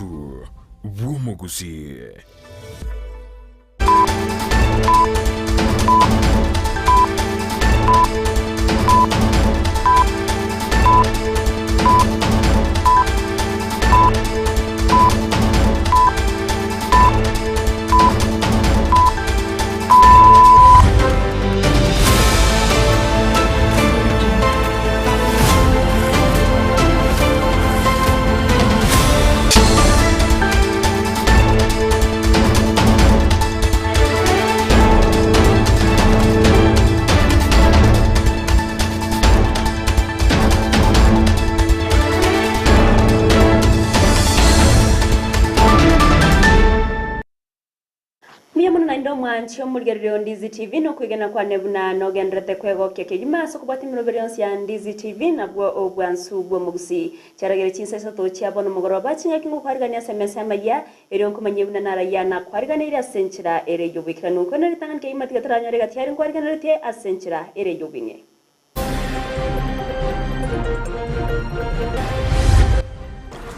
obwansu bw'omuguzi. Mwancho mulgerero Ndizi TV no kwigena kwa nebuna no gendrete kwego keke gimaso kubati miroberionsi ya Ndizi TV nabwo obwansu bwo mugusi cyaragere cinseso to cyabona mugoroba kinyakingo kwariganya semesema ya ero kumanyebuna naraya na kwariganya asenchira ere yubikira nuko nari tanganke imati gatranya rega tyari kwariganya rete asenchira ere yubinge.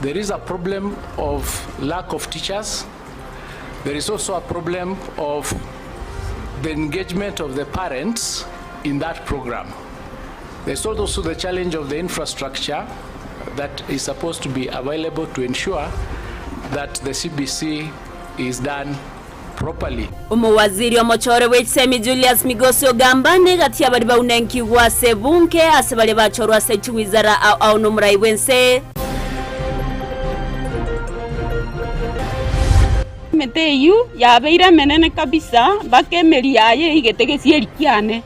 There is a problem of lack of teachers. There is also a problem of the engagement of the parents in that program. There's also the challenge of the infrastructure that is supposed to be available to ensure that the CBC is done properly. Umuwaziri wa mochore wechsemi Julius Migosi ogambane gati abari baunenki wa sebunke asebale bachorwa sechu wizara au numrai wense. Meteyu yabeira menene kabisa bakemeri yaye igetege sieri kiane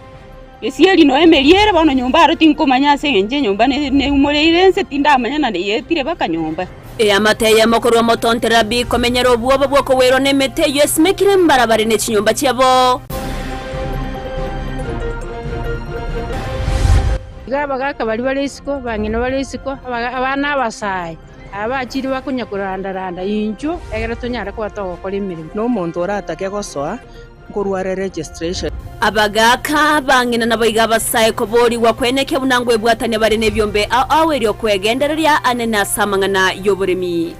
gesieri no emeriere bono nyumba arotinkomanya senje nyumba ne umureirense tindamanya na yetire baka nyumba amateye mokoro motontera bi komenyero obwo bwoko wero ne meteyu esmekire mbarabare ne chinyumba cyabo gaba gaka bari barisiko bangino barisiko abana abasaye abakiri bakunya kurandaranda injo egera tunyara kwatogokora imirimo no muntu oratake gosoa ngorware registration abagaka bangina naboiga basaye kobori wakweneke bunangwe bwatane bare nebyombe awerio kwegendereria anena samangana yoburemi.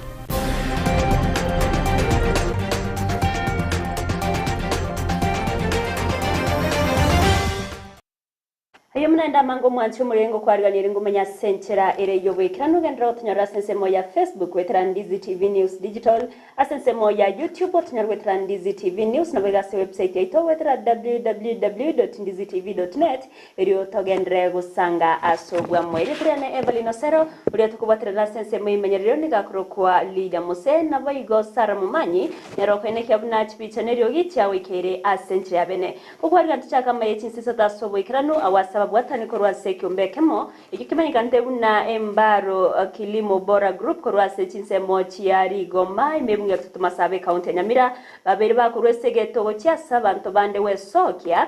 Ayo mnaenda mango mwancho murengo kwariganira ngumenya senchera ere yobwekira nugendera otunyara sensemo ya Facebook wetra Ndizi TV News Digital asensemo ya YouTube otunyara wetra Ndizi TV News na wegase website yaito wetra www.ndizitv.net eri otogendere gusanga asogwa mwere trene Evelyn Osero uri tukubatra la sensemo imenyerero nigakro kwa Lida Mose na boigo Sara Mumanyi nero kweneke abuna chipicha neryo gicha wikere asenchera bene ukwariga tuchaka maye chinsisa tasobo ikranu awasa bwatani korwa sekyombe kemo ikikimanyika ntebuna embaro kilimo bora group korwa sechinsemo chiari goma imebunga tutuma sabe county Nyamira babere bakorwe segeto cyasa bantu bande wesokya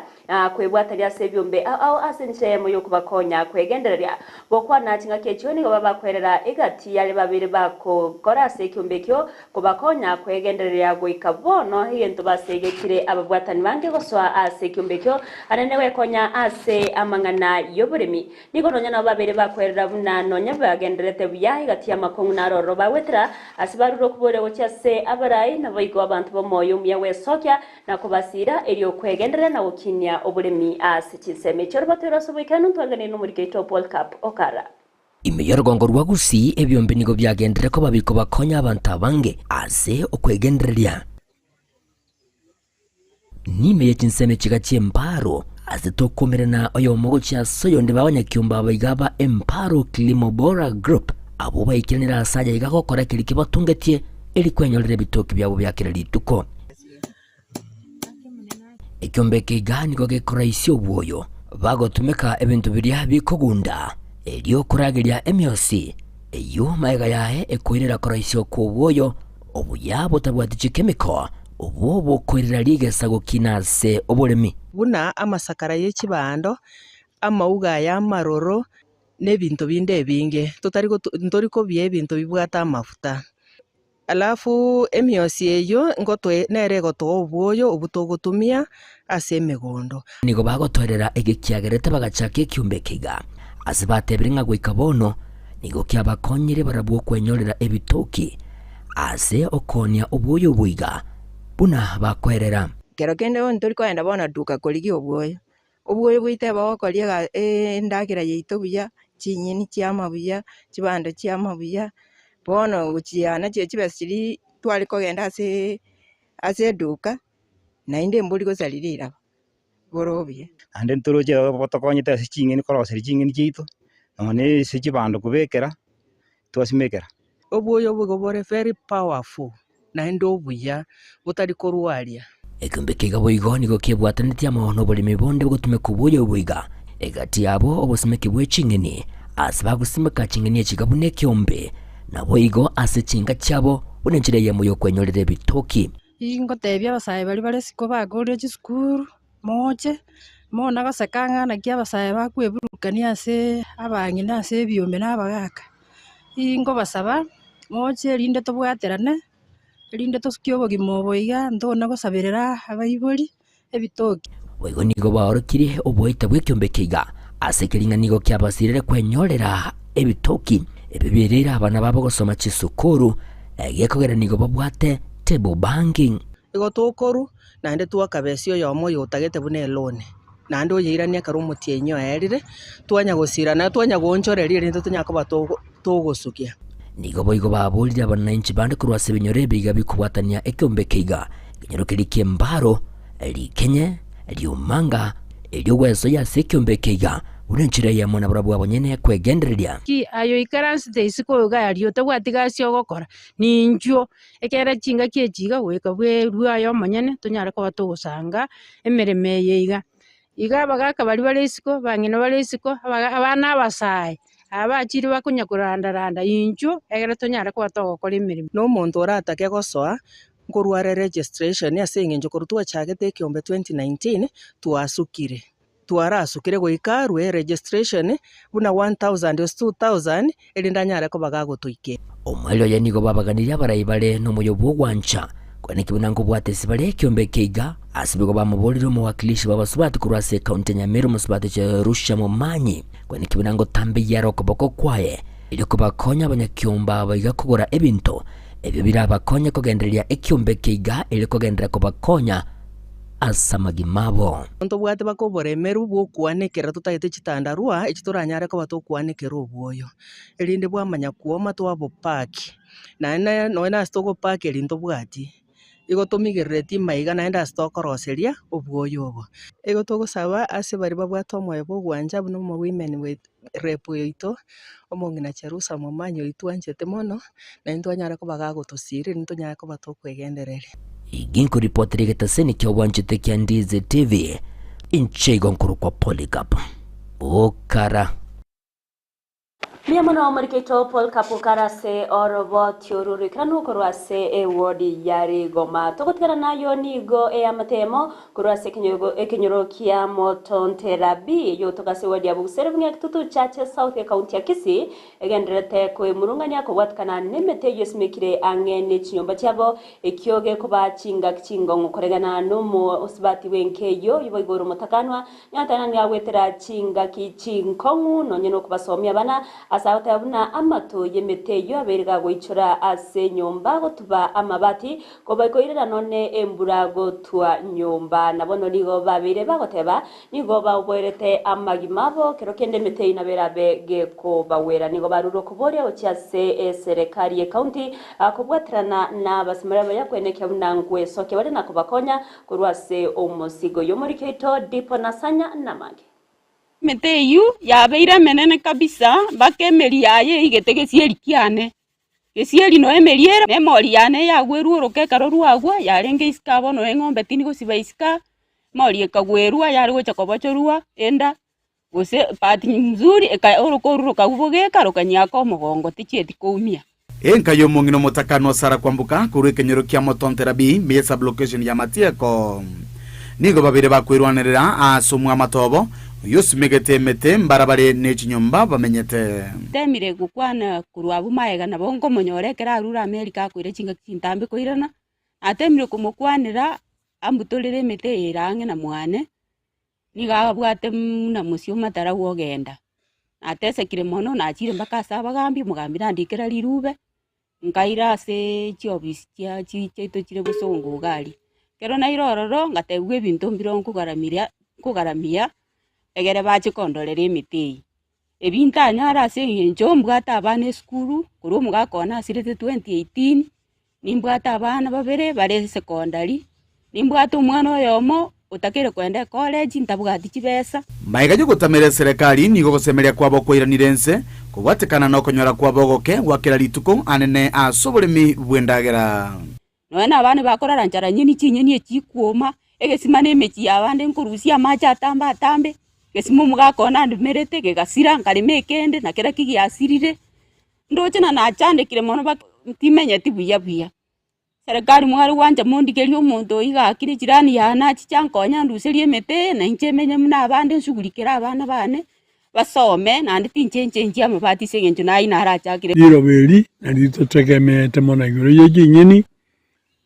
kwebwatali asebyombe au asenchemo yokubakonya kwegenderera bokwa natinga kechoni ngo babakwerera igati yale babere bako kora sekyombe kyo kubakonya kwegenderera go ikabono hiyento basegekire ababwatani bange goswa asekyombe kyo anenewe konya ase amanga na yoburemi nikononya na babere bakwerera bunano nyabagenderete buyahi gati amakongu naroro bawetra asibaruro kubore gocyase abarayi naboyigo abantu bomoyo muya wesokya nakubasira eriyo kwegendera na ukinya oburemi asichiseme chorbatero sobikanu twagane no muri Top World Cup okara Imeyorgongo rwagusi ebyombe nigo byagendere ko babiko bakonya abantu abange ase okwegendereria nime yechinseme chigachie mparo azitokomerana oyo mogo cha soyo ndibabanya kyumba bayigaba Emparo Kilimo Bora Group abo bayikiranira saja igakokora kiriki batungetie eri kwenyolere bitoki byabo byakira lituko ikyombe kigani ko gekora isyo bwoyo bagotumeka ebintu birya bikogunda eriyo kuragiria emyosi eyo maiga yahe ekoirera kora isyo ko bwoyo obuyabo tabwati chemical obo koirera ligesa gokinase oburemi buna amasakara y'ekibando amauga ya maroro n'ebintu binde binge ntoriko bye ebintu bibwata amafuta alafu emyosi eyo ngotwe nerego to obwoyo obutogotumia ase emegondo nigo bagotorera egekiagerete bagachaka ekyumbe kiga asibatebere nka gwikabono nigo kyabakonyire barabwo kwenyorera ebitoki ase okonia obwoyo bwiga buna bakwerera kero kende on tori kwenda bona duka koligi obwoyo bwiteba okoria endagera yeito buya chinyeni chiama buya chibando chiama buya bono guchiana chibesiri twali kogenda ase duka nainde mbuli gosalirira borobie ande ntoroje botokonyete ase chingeni koroseri chingeni chiito none ase chibando kubekera twasimekera obwoyo bugobore very powerful nainde obuya butari korwaria ekiombe kiga boigo nigo kiebwatanĩtie amaono boremi bonde bogotumeka obwoyo bwiga egati yabo obosemeki bwe ching'eni ase bagosimeka ching'eni echiga buna ekiombe na boigo ase chinga chiabo buna enchera yamo yokwenyorera ebitoki ingotebia abasae bari esiko bakoria chisukuru moche mona goseka ng'ana kia abasae bakweburukania ase abang'ina ase ebiombe na abagaka ingobasaba moche erinde tobwaterane erinde tosukie obogima oboiga ntona gosabirera abaibori ebitoki boigo nigo baorokirie obwoita bwa ekiombe kiga ase ekering'anigo kiabasirire kwenyorera ebitoki ebibirire abana babo gosoma chisukuru egekogera nigo babwate table banking igo tokoru naende twakabesio yomo yotagete buna elone naende oyeirania karo omotienyo erire twanya gosirana twanya gonchoreria erinde tonyakoba togosukia nigo boigo baborire abananchi bande korwa ase ebinyoro ebiga bikobwatania ekiombe kiga ekinyoro keri kia embaro rikenye riumanga eriogwesoya ase ekiombe kiga buna enchera yamo na barabwo abonyene kwegendereria ki ayo ikaransite isiko gario togwatigasi ogokora ninjo ekera chinga kiechiga gweka bwerwa ayo omonyene tonyara koba togosanga emereme yeiga iga abagaka bari isiko bang'ina bari isiko abana abasae abachiri bakonya kurandaranda injo egera tonyara koba togokora emereme no omonto oratake gosoa nkorware registration ase eng'encho korwa twachagete ekiombe 2019 twarasukire goikarwe registration buna 1000 ose 2000 erinde anyare koba gagotoike omwali oyo nigo babaganirie abarai bare n'omoyobo ogwancha kwaniki buna nkobwatesi bare ekiombe kiga ase bigo bamoborire omowakilishi babasubati korwa ase ekaunti ya Nyamira omusubati Rusha Momanyi kwaniki buna ngotambeyara okoboko kwaye eri kobakonya abanyakiomba baiga kogora ebinto ebyo birabakonya kogendereria ekiombe kiga eri kogendera kobakonya asa magimabo ntobwate bakoboremeru bwokwanekera tutagete chitandarua echi toranyare koba tokwanekera obwoyo erinde bwamanya kuoma twabopaki naende noe nase togopaki erinde obwati igo tomigerereti maiga naende ase tokoroseria obwoyo obo igo togosaba ase bari babwate omoyo bogwanja buna omo women rep oito omong'ina Cherusa Momanyi oitwanchete mono naende twanyare koba gagotosirira ntonyare koba tokwegendereria iginko ripoteri getaseni kia wanchete kia Ndize TV inchego nkuru kwa Polycarp okara Miamono omorikeito Paul Kapukarase orobo tioruri kranu korwase ewodi yari goma togotikana nayo nigo amatemo korwase kinyoro kia motonterabi yo tokase wodi abusere bunya tutu chache South County ya Kisii egenderete ko emurunganya ko watkana nemete yosmekire angene chinyomba cyabo ekyoge kuba chinga kingo ngukoregana no osibati wenkeyo yiboigoro mutakanwa nyatana nyawetera chinga kichinkongu nonyeno kubasomya bana asauta abuna amato yemeteyo aberga goichora ase nyomba gotuba amabati kobaikoirera none emburago twa nyomba nabono nigo babire bagoteba nigo baoborete amagimabo kero kende metei naberabe geko bawera nigo baruro kubore ochiase serikali county akobwatrana na basimara yakweneke bunangwe soke bari nakobakonya kurwase omosigo yomorikeito dipo nasanya namage meteyu yabeire menene kabisa bakemeri yaye igete gesieri kiane gesieri no emeriere memori yane yagweru oroke karoru agwa yarenge iska bono eng'ombe tini gosiba iska mori ekagwerua yari gocha kobochorua enda gose pati mzuri eka orokoru kabuboge karokanyaka omogongo ticheti koumia enkayo mongino motakano sara kwambuka kuru kenyero kia motonterabi mesa blockation ya matieko nigo babire bakwirwanirira asomwa matobo yosmegete mete mbarabare nechinyomba bamenyete temire gukwana kurwabu maega na bongo monyorekera arura America kwire chinga kintambe koirana atemire kumukwanira ambutolere mete irange na mwane niga bwate na musio matara wogenda atesekire mono na achire mbaka saba gambi mugambira ndikera lirube nkaira ase chiobisi chiaito chire gosonga ugari kero nairororo ngategwa ebinto mbiro nkugaramia egere bachikondorera emiti ebinto anyara ase eng'encho mbwate abana esukuru korwa omogaka one asirete 2018 nimbwate abana babere bare secondary nimbwate omwana oyomo otakere kwenda college ntabwati chibesa maiga gotamere serikali nigo gosemeria kwabo koiranire nse kugwatekana no konyora kwabo goke gwakira rituko anene asoboremi bwendagera noena abana bakorara nchara nyini chinyeni echikuoma egesima nemechi yabande nkurusia amacha atambe gesima omogaka one andumerete gegasira nkarema ekende na kera kigiasirire ndoche na nachandekire mono timenyeti buya serikali mwari wanja mondigeria omonto oigakire jirani yana chichankonya nduserie emete na inche menye muna abande nsugurikera abana bane basome nandi tinchenche amabati seg'encho nayi narachakire iroberi nari totegemeete mono iguru yekinyeni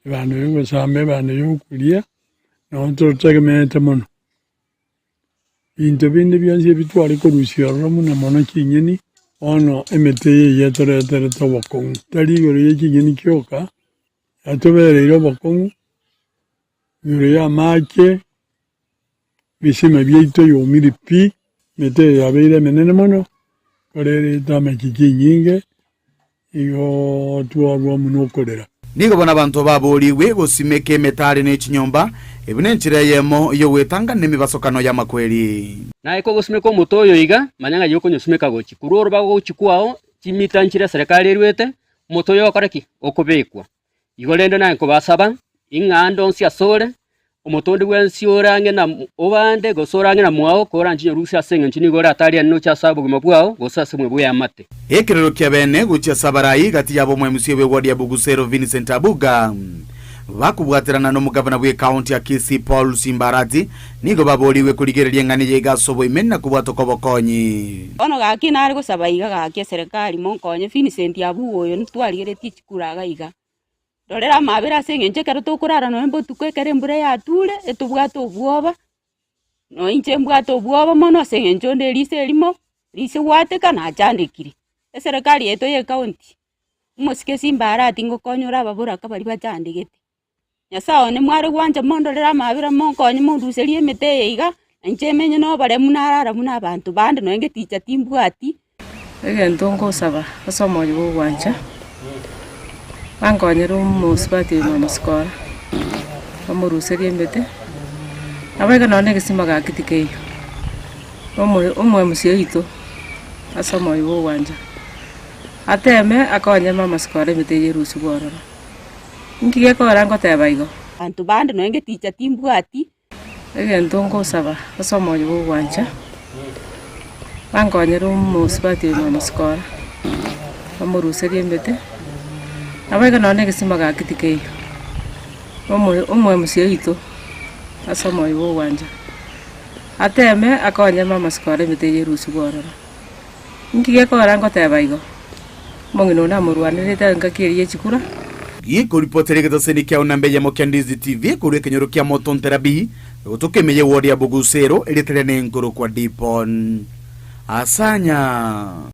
bantu yogosame bantu yokuria no totegemeete mono binto bindi byonse ebitwari korusia ororo mono kinyeni ono emete yeye toretere tobokong'u tari iguru yekinyeni kioka atobereire obokong'u iguru ya make bisima byaito yomiri pi mete yabeire menene mono korere tamaki kinyinge igo twarwa muno okorera nigo bona abantu baboriwe gosimeke metari ne chinyomba ebune nchira yemo iyo wetanga nemibasokano ya makweli na iko gosimeka omotoyo iga manyanga yoko nyosimeka gochi kuroro bago chikwao chimita nchira serikali erwete motoyo okoreki okobekwa igo rendo nanko basaba ing'ando nsi asore omotondi gwensi orange na obande gosorange na mwao koranji rusia senga nchini gore atari no cha sabu gumabwao gosase mwe bwe amate ekirero kya bene gucha sabarai gati yabo mwe musiye we wadi ya Bugusero Vincent Abuga bakubwaterana no mugavana bwe county ya Kisii Paul Simbarati nigo baboliwe kurigereria ngani yega sobo imena kubwato kobokonyi ono gaki nari gusaba iga gaki serikali monkonye Vincent Abuga oyo ntwarigere tichikuraga iga dorera mabera seng'enche kero tokurara no embotuko ekere mbura yature etubwate obwoba no inche mbwate obwoba mono seng'encho nderise erimo rise wateka nachandekire eserikali yeto ye county umosike Simbarati ngokonyora ababura kabari bachandegete nyasaye ne mwari gwanja mondorera mabera monkonye monduserie emete iga inche menye no bare munarara muna abantu bande no engeticha timbwati egento ngosaba asomo yo gwanja angonyero musibati mamaskora amuruserie mbete abega none gesima gakitike omwe musieito asomo yo wanja ateme akonye mamaskora mbete yerusi gororo ngige kora ngoteba igo antu bande no engeticha timbwati egento ngosaba asomo yo wanja angonyero musibati mamaskora amuruserie mbete abega none gesima gakitike omwe musieito asomo yo wanja ateme akonye mamaskora mbete yerusi gororo ngige kora ngoteba igo mongino na murwanirite ngakirie chikura giko ripotere gatoseni kya unambe ya Mokendizi TV kuri kenyoro kya Motonterabi utukemeye wodi ya Bugusero eritere ngoro kwa Dipon asanya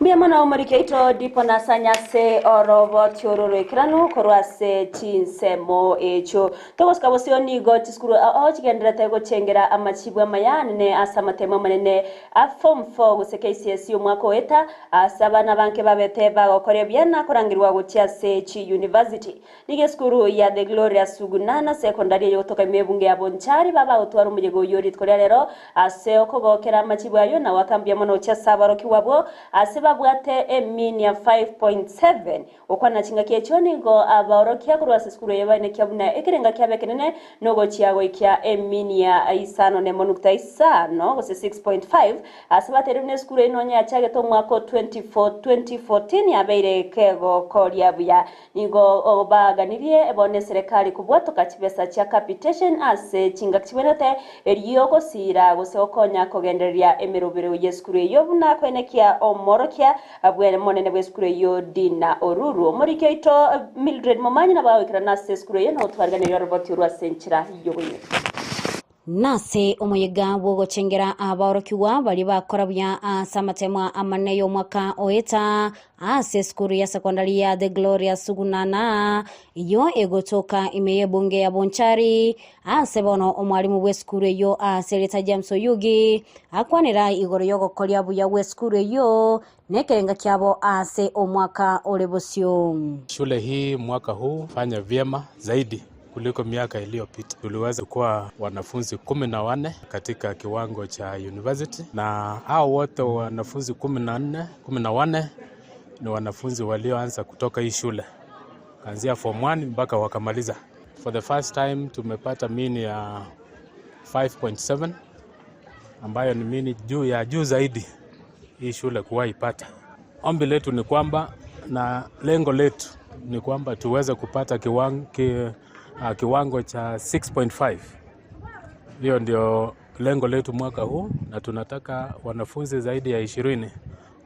Mbia mana umurikeito dipo nasanya se orobo tiororo ekranu korwase chinsemo echo togos kabosio nigo tiskuru chigendera tego chengera amachibwa mayane asamatemo manene a form 4 guse KCSE umwaka weta asabana banke babete bagokore byana kurangirwa gutia se chi university nige skuru ya The Glorious Sugunana secondary yo toka mebunge ya Bonchari baba utwara umujego yori tkoria lero ase okogokera amachibwa yo na wakambia mono cha sabaro kiwabo aseba bwate eminia 5.7 okwana chinga kiechoni go abaorokia kurwa skuru yebane kyabuna ekirenga kyabekenene nogo chiago ikya eminia isano ne monukta isano go 6.5 asibaterune skuru inonya chage to mwako 2014 yabeire kego kolia buya nigo obaganirie ebone serikali kubwato kachibesa cha capitation ase chinga kibonete eriyoko sira goseokonya kogenderia emirobero yeskuru yobuna kwenekia omorokia abwene monene bweskuru yo dina oruru murikeito Mildred Momanyi na bawikira na skuru yo no twarganira roboti rwa senchira yobuye nase omuyega wogochengera aborokiwa bali bakorabya samatemwa amaneyo mwaka oeta ase skuru ya sekondari ya The Glorious Sugunana iyo egotoka imeye bunge ya Bonchari ase bono omwalimu we skuru yo Seleta James Oyugi akwanira igoro yogo kolya buya we skuru yo nekerenga kyabo ase omwaka olebosyo. Shule hii mwaka huu fanya vyema zaidi kuliko miaka iliyopita. Tuliweza kuwa wanafunzi 14 katika kiwango cha university, na hao wote wanafunzi 14 ni wanafunzi walioanza kutoka hii shule kuanzia form 1 mpaka wakamaliza. For the first time tumepata mini ya 5.7 ambayo ni mini juu zaidi hii shule kuwahi pata. Ombi letu ni kwamba na lengo letu ni kwamba tuweze kupata kiwango cha 6.5. Hiyo ndio lengo letu mwaka huu, na tunataka wanafunzi zaidi ya 20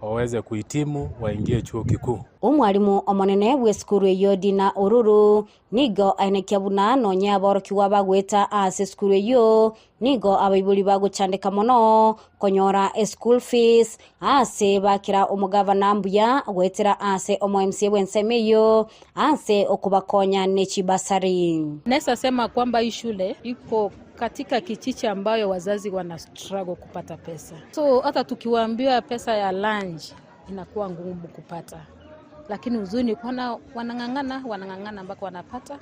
waweze kuhitimu waingie chuo kikuu. Omwalimu omonene we skuru yo Dina Oruru nigo ainekyabuna nonya aborokiwa bagweta ase skuru yo nigo abaibuli baguchandika mono konyora school fees ase bakira omugavana mbuya gwetera ase omo MC wensemeyo ase okubakonya nechibasari. Nesa sema kwamba hii shule iko katika kichichi ambayo wazazi wana struggle kupata pesa. So hata tukiwaambia pesa ya lunch inakuwa ngumu kupata. Lakini uzuni kuna wanangangana mpaka wanapata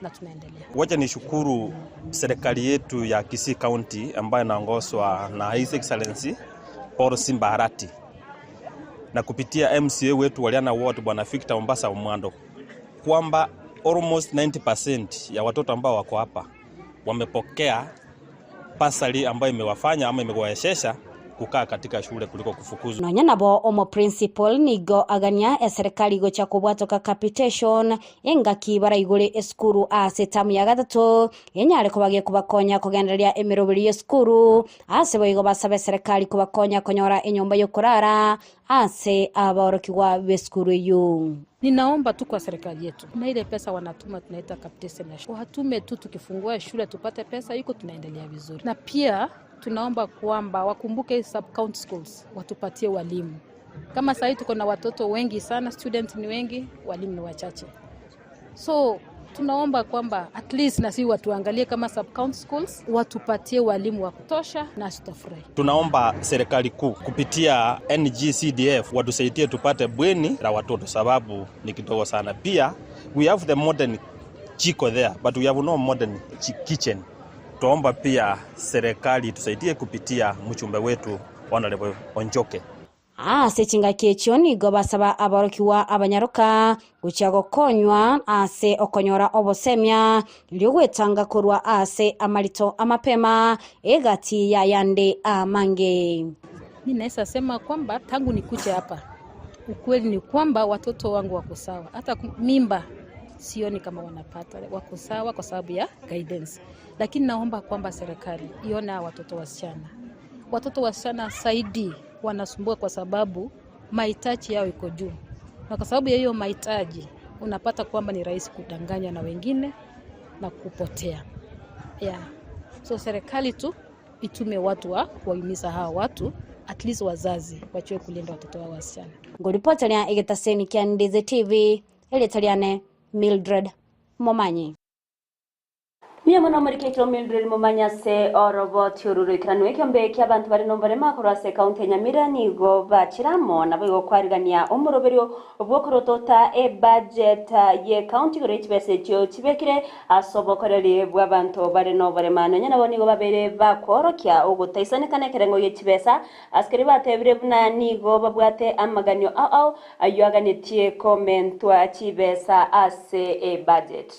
na tunaendelea. Wacha nishukuru serikali yetu ya Kisii County ambayo inaongozwa na His Excellency Paul Simba Arati. Na kupitia MCA wetu Waliana Ward Bwana Victor Mombasa Mwando kwamba almost 90% ya watoto ambao wako hapa wamepokea pasali ambayo imewafanya ama imewawezesha kukaa katika shule kuliko kufukuzwa. Nonya nabo omo principal nigo agania ya serikali gocha kubwatoka capitation engaki barayigole eskuru ase tamu ya gatatu yenyare kubagiye kubakonya kugenderia emirobiri eskuru ase boyigo basabe serikali kubakonya konyora enyomba yo kurara ase aborokiwa beskuru yo. Ninaomba tu kwa serikali yetu na ile pesa wanatuma tunaita capitation, watume tu tukifungua shule tupate pesa iko tunaendelea vizuri. Na pia tunaomba kwamba wakumbuke sub county schools watupatie walimu. Kama sasa tuko na watoto wengi sana, student ni wengi, walimu ni wachache. So tunaomba kwamba at least na sisi watuangalie kama sub county schools watupatie walimu wa kutosha na tutafurahi. Tunaomba serikali kuu kupitia NGCDF watusaidie tupate bweni la watoto sababu ni kidogo sana. Pia we have the modern jiko there but we have no modern kitchen. Tuomba pia serikali tusaidie kupitia mchumbe wetu Honorable Onjoke. Ase chinga kechio nigo basaba aborokiwa abanyaruka guchago konywa ase okonyora obosemya lyogwetanga kurwa ase amalito amapema egati ya yande amange. Ninaweza sema kwamba tangu nikuja hapa ukweli ni kwamba watoto wangu wako sawa. Hata mimba sioni kama wanapata, wako sawa kwa sababu ya guidance. Lakini naomba kwamba serikali iona watoto wasichana saidi wanasumbua kwa sababu mahitaji yao iko juu. Na kwa sababu ya hiyo mahitaji unapata kwamba ni rahisi kudanganywa na wengine na kupotea. So serikali tu itume watu wa kuhimiza hawa watu, at least wazazi wachue kulinda watoto wao wasichana. Ngoripota ya Egetaseni kya Ndeze TV ile Italiane Mildred Momanyi. Mia mwana mariketro Mildred Momanya se orobot yoruru ikanwe kyambe ky'abantu bari nombare makuru ase county Nyamira nigo bachiramo nabo kwarigania umuroberio obwokorotota budget ye county gore chibesechyo chibekire asobokoreri bw'abantu bari nombare mananya nabo nigo babere bakorokya ogutaisane kane kerengo ye chibesa askari batebire buna nigo babwate amaganyo ayo aganitie komentwa chibesa ase budget.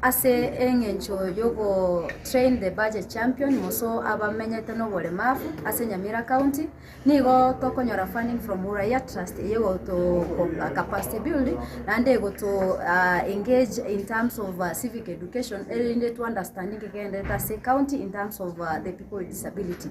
Ase engencho yogo train the budget champion moso abamenyete no bolemafu ase Nyamira County nigo tokonyora funding from Uraya Trust yego to capacity building and ego to engage in terms of civic education and to understanding again that ase county in terms of the people with disability.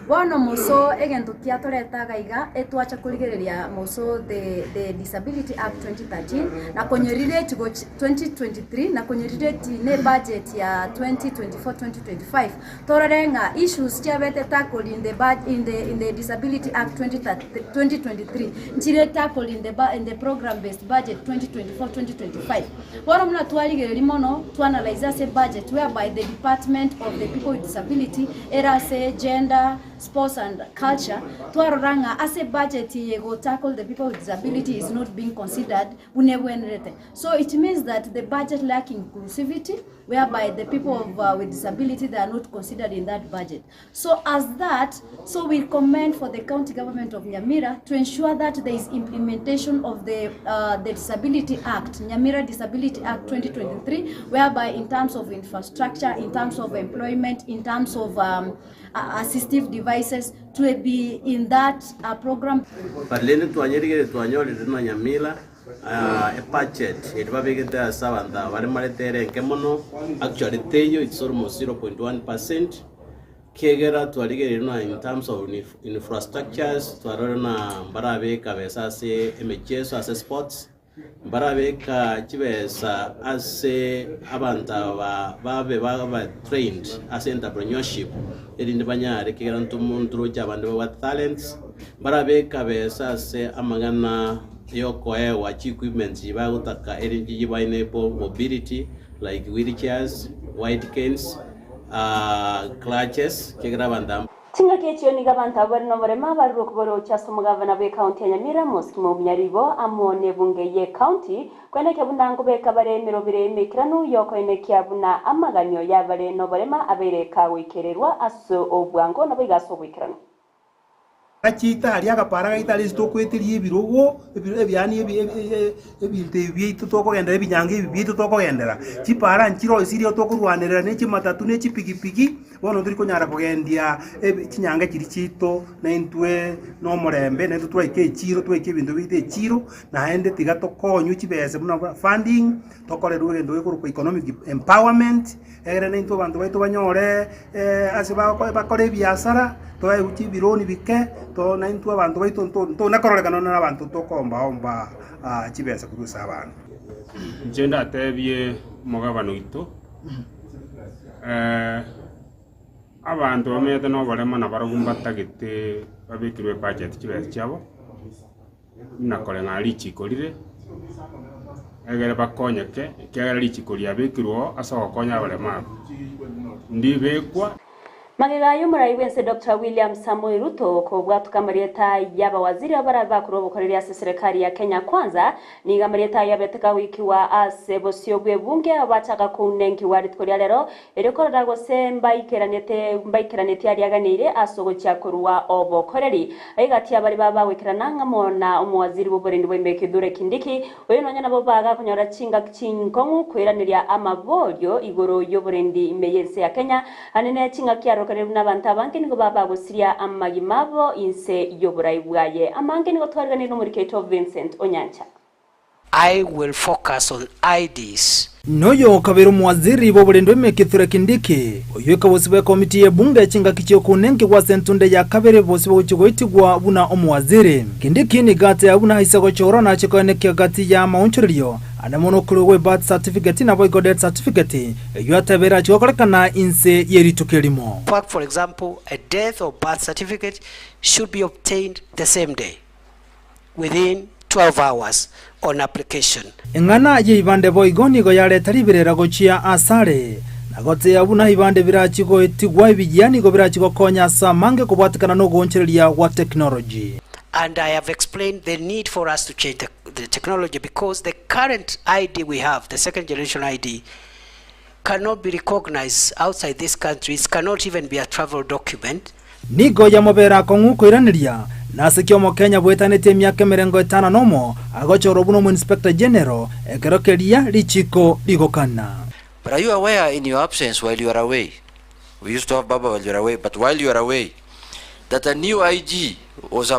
Bono moso egento kiatoreta gaiga etwacha kuligereria moso the Disability Act 2013 na konyorire 2023 na konyorire associate ne budget ya 2024-2025 torarenga issues chabete tackle in the Disability Act 2023 njire tackle in the program based budget 2024-2025 wara mna twali limono to analyze as a budget whereby the Department of the People with Disability era say gender, sports and culture twaroranga as a budget yego tackle the people with disability is not being considered unebwenrete. So it means that the budget lacks inclusivity whereby the people with disability, they are not considered in that budget. So as that, so we commend for the county government of Nyamira to ensure that there is implementation of the Disability Act, Nyamira Disability Act 2023, whereby in terms of infrastructure, in terms of employment, in terms of assistive devices, to be in that program. A budget it va big there savanda vale maletere nkemono actually teyo it's almost 0.1% kegera twaligere no in terms of infrastructures twarona barabe kabesa se MHS as sports barabe ka chibesa as abanta babe trained as entrepreneurship edinde banyare kegera ntumuntu cyabande ba talents barabe kabesa se amagana yoko wachi equipment jiba utaka energy jiba enable mobility like wheelchairs, wide canes, clutches kegrabanda tinga kecho ni gabanta barno barema baru kuboro chaso mugavana be county ya Nyamira moskimo munyaribo amone bunge ye county kwene kebundango be kabare mirobire mikranu yoko ene kyabuna amaganyo yabare no barema abere kawikererwa aso obwango nabo igaso wikranu achita ali akapara gaitali stokwetirie birogo ebyani ebinte byitu tokogendera ebinyange byitu tokogendera chipara nchiro isirio tokurwanirira ne chimatatu ne chipikipiki bono turi konyara kugendia chinyanga kiri chito na intwe no morembe ne tutwaike chiro tweke bintu bite chiro na ende tiga tokonyu chibese muna funding tokorerwe gendo ekuru economic empowerment egere ne into bantu baitu banyore asiba bakore biasara toa uchi bironi bike to na into abantu baitu to nakororeka na abantu tokomba chibese kurusa abantu njenda atebye mugabano ito abantu bamete no barema na baragumbatagite babikirwe budget chibese chabo nakore na lichikorire egere bakonyeke kegere lichikoria bikirwo asogo konya barema ndibekwa Magigayo muraiwense Dr. William Samuel Ruto ko bwatukamarieta yaba waziri abaraba kurobo korera serikali ya Kenya Kwanza ni gamarieta yabeteka wiki wa asebosio bwebunge abachaka kunengi wari tkoria lero erekorera gose mbaikiranete ariaganire asogo cyakorwa obo koreri aigati abari baba wikirana ngamona umwaziri w'uburendi bwembeke dure kindiki oyo nonya nabo baga kunyora chinga chinkongu kweraniria amabolyo igoro y'uburendi imeyense ya Kenya anene chinga kyaro n'abantu abange nigo baba gusiria amagimabo inse yoburai bwaye amange nigo twarganira muri Keto Vincent Onyancha. I will focus on IDs. Noyo kabero mwaziri boburendo mekithura kindiki oyo kabosibe komiti ebunge chinga kichyo kunengi kwa sentunde ya kabere bosibe uchigoitigwa buna omwaziri kindiki ni gate ya buna hisago choro na chikone gati ya maunchurio anamono kuruwe birth certificate na boygo death certificate eyo atabera chikokolekana inse yeritukelimo. For example, a death or birth certificate should be obtained the same day within 12 hours on application. Engana ye ibande boigoni go yale taribirera gochia asare nagote abuna ibande birachigo etigwa ibijani go birachigo konya samange kubwatikana no goncheria wa technology. And I have explained the need for us to change the technology because the current ID we have, the second generation ID, cannot be recognized outside these countries, cannot even be a travel document. Nigo ya mobera kongu koiraniria nasikyo mo Kenya bwetanete myaka 50 nomo agochoro buno inspector general ekerokeria lichiko ligokana. But are you aware in your absence while you are away? We used to have Baba while you are away, but while you are away, that a new IG was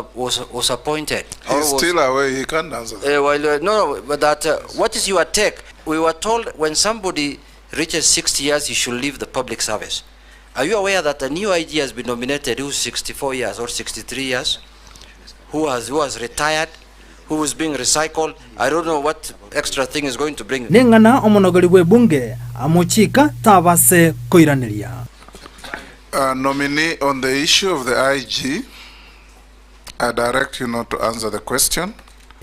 appointed. He's still away, he can't answer. But that what is your take? We were told when somebody reaches 60 years, he should leave the public service. Are you aware that a new IG has been nominated who's 64 years or 63 years, who has retired, who is being recycled. I don't know what extra thing is going to bring. Ningana omonogori we bunge amuchika tabase koiraniria. Nominee, on the issue of the IG, I direct you not to answer the question.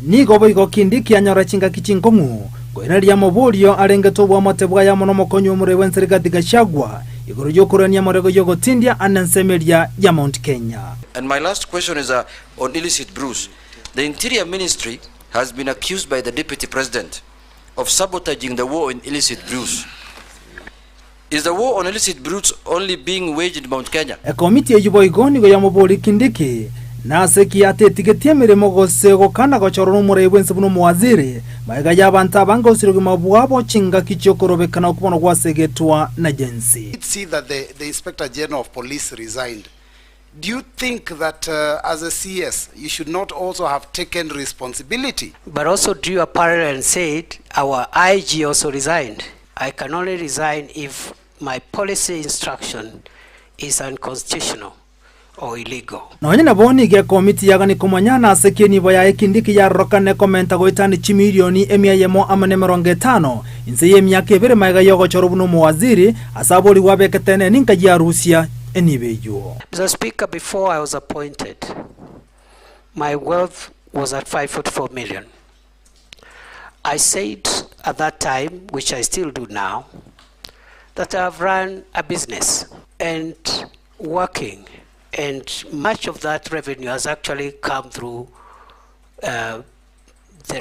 Nigo boigo Kindiki anyora chinga kichinkongu koiraria moburio arengeto bwa motebwa ya mono mokonyo mure wenserika Gachagua igoro yokorania morego yogotindia anansemeria ya Mount Kenya. And my last question is on illicit brews. The Interior Ministry has been accused by the Deputy President of sabotaging the war in illicit brews. Is the war on illicit brews only being waged in Mount Kenya? A committee yuboigo nigo ya mobori Kindiki na seki ate tigetie mirimo gose gokana gochoro mure wense buno muwaziri maiga yabanta bango sirugi mabwabo chinga kichokorobekana kubono gwasegetwa na jensi. See that the Inspector General of Police resigned. Do you think that as a CS you should not also have taken responsibility? But also drew a parallel and said our IG also resigned. I can only resign if my policy instruction is unconstitutional or illegal. Nonye na boni ge komiti yagani kumanyana sekeni boya Kindiki ya rokane komenta goitani chimilioni emia yemo amane 50 inse yemyake bere maiga yogo chorobuno muwaziri asaboli wabeketene ninka ya Rusia enibeyo. Mr. Speaker, before I was appointed, my wealth was at 544 million. I said at that time, which I still do now, that I've run a business and working, and much of that revenue has actually come through the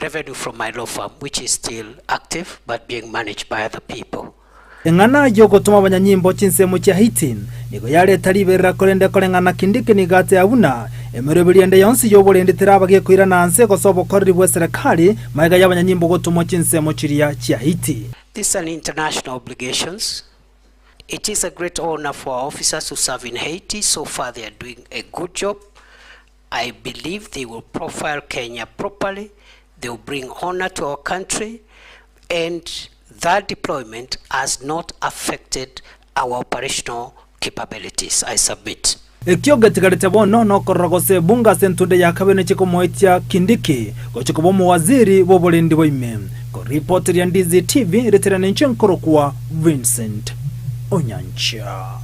revenue from my law firm, which is still active but being managed by other people. Engana yogo tuma banyanyimbo chinsemo cha hitin nigo yale talibera kolende kolengana Kindiki nigate abuna emerebeliende yonsi yobolende terabagiye kwirana anse kosobo korri bwe serikali maiga y'abanyanyimbo gotumo chinsemo chiria cha hiti. These are international obligations. It is a great honor for our officers who serve in Haiti. So far they are doing a good job. I believe they will profile Kenya properly. They will bring honor to our country, and that deployment has not affected our operational capabilities. I submit. Ekyoge tigarete bono no korogose bunga sentunde ya kabene chiko moitia Kindiki gochiko bomu waziri bobolendi boime ko report ya Ndizi TV reterane nchenkoro kwa Vincent Onyancha.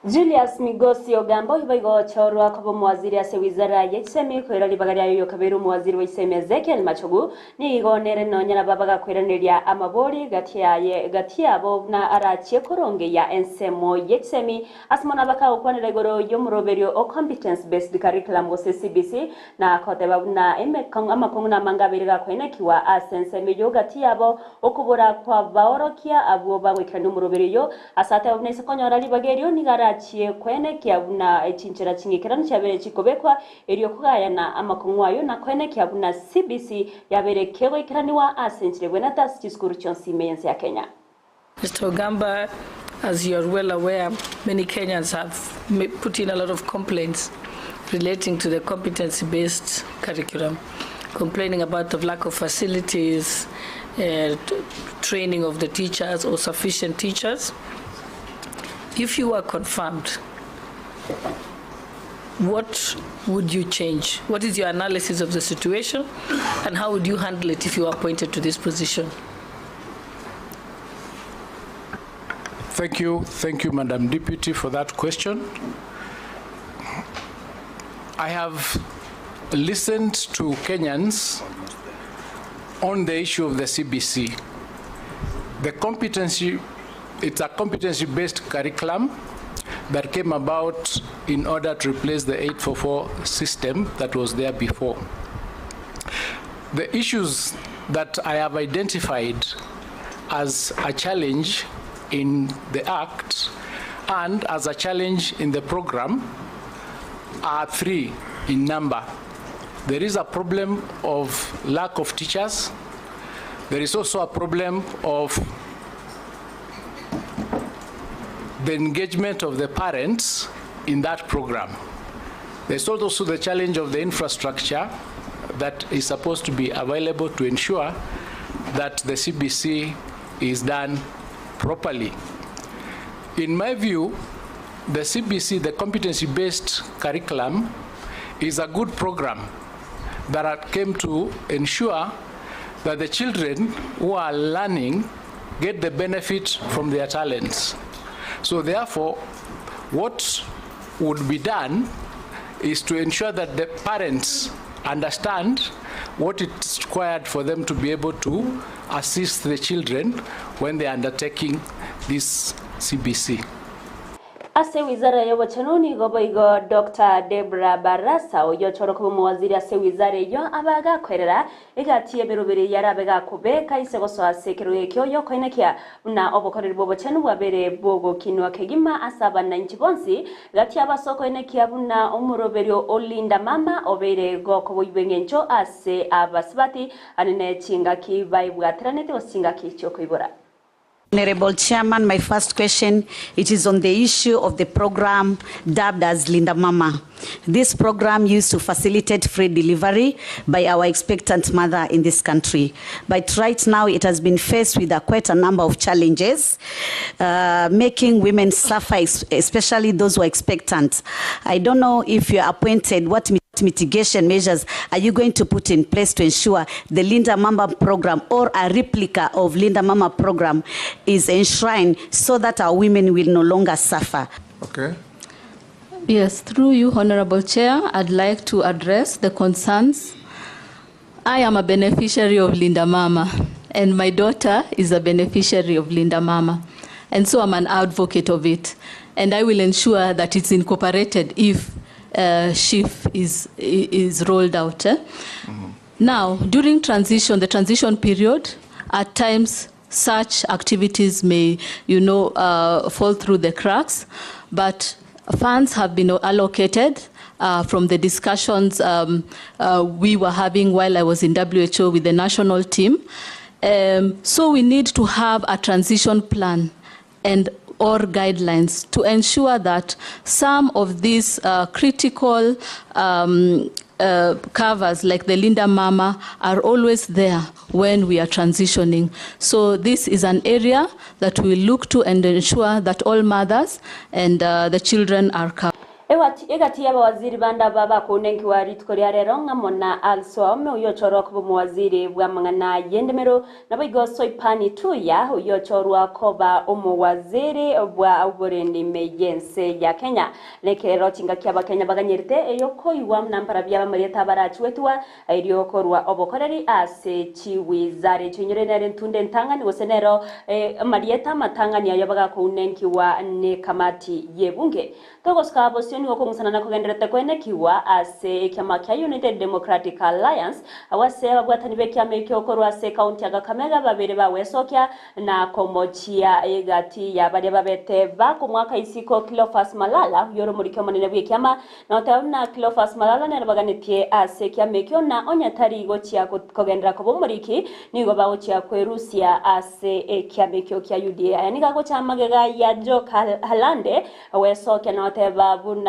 Julius Migosi Ogambo hibago chorwa kwa mwaziri ase wizara ya isemi kwera libagaria yoyo kaberu mwaziri wa isemi Ezekiel Machogu ni igonere no nyana babaga kwereneria amabori gatia abo na arachie koronge ya ensemo yetsemi asmona baka okwanira igoro yomuroberio o competence based curriculum wose CBC na kote babuna emekong amakongu na mangabiriga kwenekiwa asensemi yo gatia abo okubura kwa baorokia abo bagwekana umuroberio asate obnese konyora libagerio ni gara chie kwene kiabuna echinchera chingikirano chabere chikobekwa eriyo kugayana amakongwayo na kwene kiabuna CBC yabere kego ikiraniwa asenchire bwena tas chiskuru chonsi meyense ya Kenya. Mr. Ogamba, as you are well aware, many Kenyans have put in a lot of complaints relating to the competency-based curriculum, complaining about the lack of facilities, training of the teachers or sufficient teachers. If you are confirmed, what would you change? What is your analysis of the situation, and how would you handle it if you are appointed to this position? Thank you, Madam Deputy, for that question. I have listened to Kenyans on the issue of the CBC. It's a competency-based curriculum that came about in order to replace the 844 system that was there before. The issues that I have identified as a challenge in the Act and as a challenge in the program are 3 in number. There is a problem of lack of teachers. There is also a problem of the engagement of the parents in that program. There's also the challenge of the infrastructure that is supposed to be available to ensure that the CBC is done properly. In my view, the CBC, the competency-based curriculum, is a good program that came to ensure that the children who are learning get the benefit from their talents. So therefore, what would be done is to ensure that the parents understand what it's required for them to be able to assist the children when they are undertaking this CBC. Ase wizara ya wachanuni goboigo Dr. Debra Barasa uyo choroko muwaziri ase wizara yo abaga kwerera igatiye birubiri yarabega kubeka isegoso ase kirwekyo yo koinekia na obokoreri bobo chanu bwabere bogo kinwa kegima asaba na nchibonsi gati abasoko inekia buna umuroberio Olinda Mama obere goko boibengencho ase abasibati anene chinga ki baibwateranete osinga ki chokoibora. Honorable Chairman, my first question, it is on the issue of the program dubbed as Linda Mama. This program used to facilitate free delivery by our expectant mother in this country. But right now it has been faced with quite a number of challenges, making women suffer, especially those who are expectant. I don't know if you're appointed, what mitigation measures are you going to put in place to ensure the Linda Mama program or a replica of Linda Mama program is enshrined so that our women will no longer suffer? Okay. Yes, through you, Honorable Chair, I'd like to address the concerns. I am a beneficiary of Linda Mama, and my daughter is a beneficiary of Linda Mama. And so I'm an advocate of it. And I will ensure that it's incorporated if SHIF is rolled out. Now, during the transition period, at times such activities may, fall through the cracks, but funds have been allocated from the discussions we were having while I was in WHO with the national team. So we need to have a transition plan or guidelines to ensure that some of these critical covers like the Linda Mama are always there when we are transitioning. So this is an area that we look to and ensure that all mothers and the children are covered. Egati yaba waziri banda baba kunenki wa ritkoria reronga mona also ome uyo choroko mwaziri bwa mangana yendemero na bigo soipani tuya uyo chorwa koba waziri bwa uborendi meyense ya Kenya lekero chinga kiaba Kenya baganyirite eyoko iwam nampara byaba marieta barachi wetua airio korwa obokoreri ase chiwizare chinyore nare ntunde ntangani wosenero marieta matangani yabaga kunenki wa ne kamati yebunge togoska bosioni wako musana na kugenderete kwene kiwa ase kiama kia United Democratic Alliance awase abagwatani be kiama ikyokorwa ase county ya Kakamega babere bawesokia na komochia egati ya bade babete bako mwaka isiko Cleophas Malala yoro murikyo manene bwe kiama na otauna Cleophas Malala ne baganitie ase kiama ikyo na onyatari gochia kugendera ko bomuriki nigo bagochia kwerusia ase kiama ikyo kia UDA yani gago cha magega ya Joe Halande awesokia na oteba buna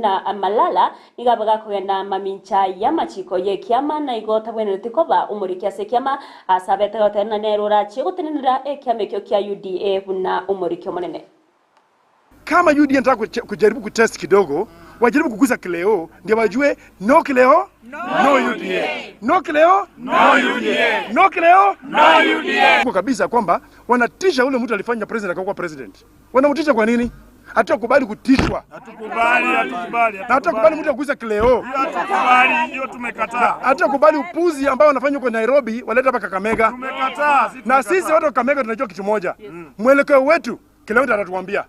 na Malala igabaga kugenda mamincha ya machiko ye kiama na igota bwene tikoba umurikia se kiama asabete gotena nerura chigutinira kiama kyo kia UDA buna umurikyo monene. Kama UDA nataka kujaribu kutest kidogo, wajaribu kuguza Kileo ndio wajue no Kileo no UDA. No Kileo no UDA. No Kileo no UDA. Kwa kabisa kwamba wanatisha ule mtu alifanya president akakuwa president. Wanamtisha kwa nini? Hatukubali kutishwa. Hatukubali. Hatukubali mtu akuza Kileo. Hatukubali, hiyo tumekataa. Hatukubali upuzi ambao wanafanya kwa Nairobi waleta hapa Kakamega. Tumekataa. Na sisi watu wa Kakamega tunajua kitu moja. Mwelekeo wetu Kileo ndio atatuambia.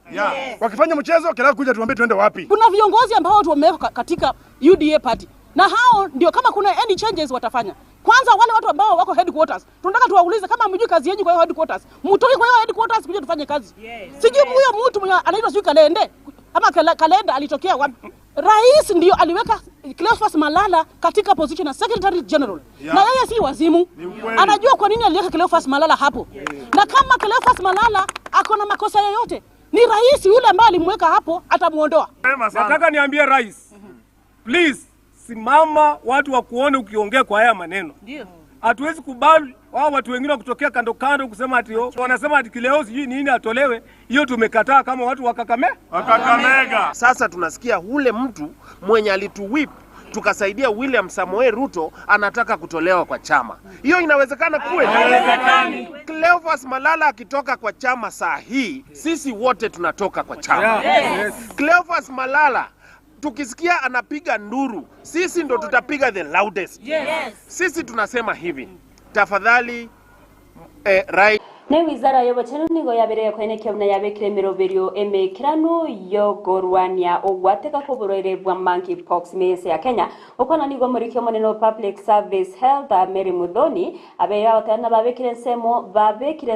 Wakifanya mchezo Kileo kuja tuambie tuende wapi. Kuna viongozi ambao tumeweka katika UDA party. Na hao ndio kama kuna any changes watafanya. Kwanza wale watu ambao wako headquarters, tunataka tuwaulize kama mjui kazi yenu kwa hiyo headquarters. Mtoke kwa hiyo headquarters kuja tufanye kazi. Sijui huyo mtu mwenye anaitwa sio Kalende ama Kalenda alitokea wapi? Rais ndio aliweka Cleophas Malala katika position ya Secretary General. Na yeye si wazimu. Anajua kwa nini aliweka Cleophas Malala hapo. Na kama Cleophas Malala akona makosa yoyote, ni rais yule ambaye alimweka hapo atamuondoa. Nataka niambie rais. Please simama watu wa kuone ukiongea kwa haya maneno. Ndio. Hatuwezi kubali wao watu wengine kutokea kando kusema ati wanasema ati Kileo sijui nini atolewe. Hiyo tumekataa kama watu wa Kakamega. Sasa tunasikia ule mtu mwenye alituwip tukasaidia William Samoei Ruto anataka kutolewa kwa chama. Hiyo inawezekana kweli? Haiwezekani. Cleophas Malala akitoka kwa chama saa hii, sisi wote tunatoka kwa chama. Yes. Cleophas Malala tukisikia anapiga nduru, sisi ndo tutapiga the loudest. Yes. Sisi tunasema hivi, tafadhali right. Ne wizara y'obotene nigo yabereye kwenekya buna yabekire miroberio emekirano yogorwania ogwateka ko burere bwa monkeypox mese ya Kenya okwana nigo muri kyo moneno public service health Mary Muthoni abeya otana babekire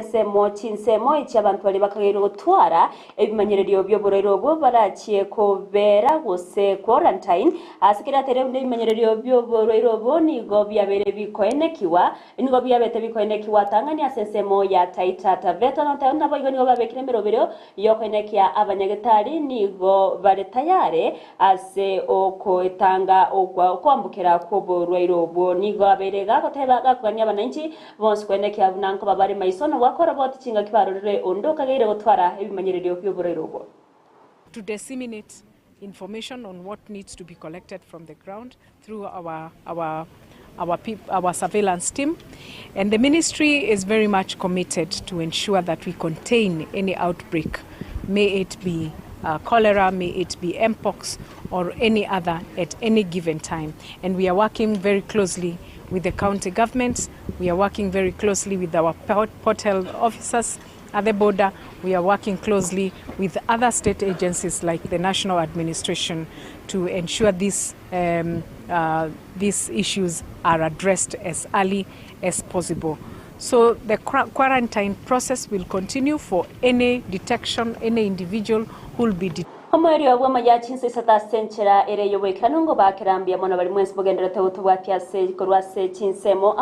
nsemo chinsemo ichi abantu bali bakagiro gutwara ebimanyererio byo burere obwo barachie ko bera gose quarantine asikira tere ebimanyererio byo burere obwo nigo byabere bikoenekiwa nigo byabete bikoenekiwa tangania sensemo ya Taita Veta no tayona boigo nigo babekire miroberio yokenekia abanyagetari nigo bare tayare ase okoetanga okwambukira ko borwairo bo nigo aberega goteba gakugania abananchi bonse kwenekia bunanko babari maisono wakora boti chinga kibarore ondoka geire gotwara ebimanyererio byo borwairo bo to disseminate information on what needs to be collected from the ground through our surveillance team, and the ministry is very much committed to ensure that we contain any outbreak, may it be cholera, may it be mpox or any other at any given time. And we are working very closely with the county governments, we are working very closely with our port health officers at the border, we are working closely with other state agencies like the National Administration to ensure these issues are addressed as early as possible. So the quarantine process will continue for any detection, any individual who will be detected. Omweri wa maja chinse sata senchera ere yobekano ngo bakirambia mona bali mwensi bogendera tawutubwatia se korwa se chinsemo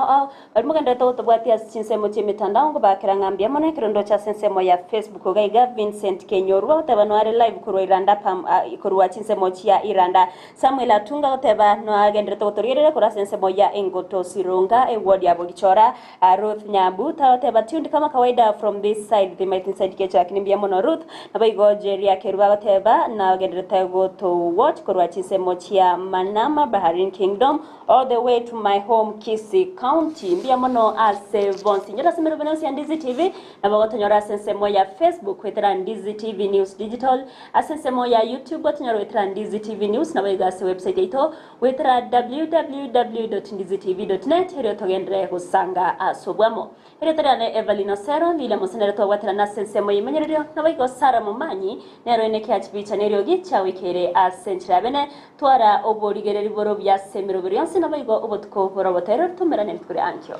bali bogendera tawutubwatia chinsemo chimitandao ngo bakirangambia mona kirondo cha sensemo ya Facebook gaiga Vincent Kenyorwa tabano are live korwa Iranda pam korwa chinsemo chia Iranda Samuel Atunga teba no agendera tawutorere korwa sensemo ya Engoto Sirunga ward ya Bogichora Ruth Nyabu teba tuned kama kawaida from this side the might inside kecha kinimbia mona Ruth na baigo Jeria Kerwa teba na gendera go to watch korwa chinsemo chia Manama Baharin Kingdom all the way to my home Kisii County mbia mono ase vonsi nyora semero venansi ya Ndizi TV na bago tonyora sensemo ya Facebook wetera Ndizi TV News Digital asensemo ya YouTube watonyora wetera Ndizi TV News na baigo ase website ito wetera www.ndizitv.net hero togendere husanga asobwamo hero terane Evelyn Osero vile mosenero to wetera na sensemo yimenyererio na baigo Sara Mumanyi nero eneke HB Nerio gicha wikere asenchira bene twara oborigereri boro bya semero buriyanse nabayigo ubutko borobotero tumerane kuri ankyo